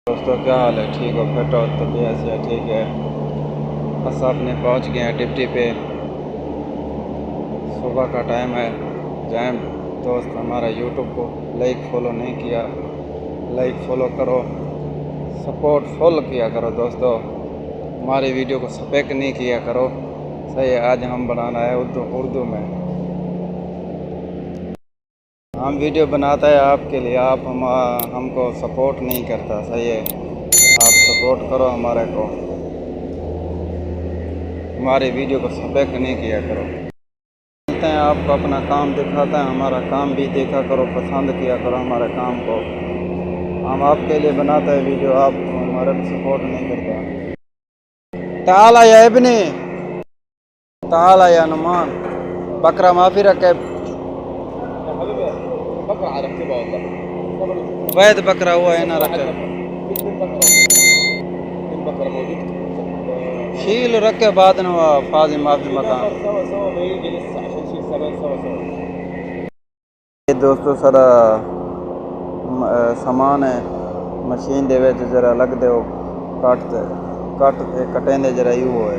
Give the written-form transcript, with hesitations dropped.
दोस्तों क्या हाल है? ठीक हो? फिट हो? तबीयत से ठीक है? बस आपने पहुंच गए हैं ड्यूटी पे। सुबह का टाइम है। जैम दोस्त हमारा यूट्यूब को लाइक फॉलो नहीं किया, लाइक फॉलो करो, सपोर्ट फुल किया करो दोस्तों। हमारी वीडियो को स्पेक नहीं किया करो। सही है, आज हम बनाना है उर्दू में। हम वीडियो बनाता है आपके लिए, आप हमको सपोर्ट नहीं करता। सही है, आप सपोर्ट करो हमारे को, हमारी वीडियो को सब्सक्राइब नहीं किया करो। मिलते हैं आपको, अपना काम दिखाते हैं, हमारा काम भी देखा करो, पसंद किया करो हमारे काम को। हम आपके लिए बनाते हैं वीडियो, आप हमारे को सपोर्ट नहीं करता। ताला या इब्ने, ताला या नुमान, बकरा माफी रखे। वैद बकरा हुआ है ना रखे, शील रखे बाद में फाजी माफी मकान। ये दोस्तों सारा समान है, मशीन दे विच जरा लग दो कट कटेंदे जरा यू है।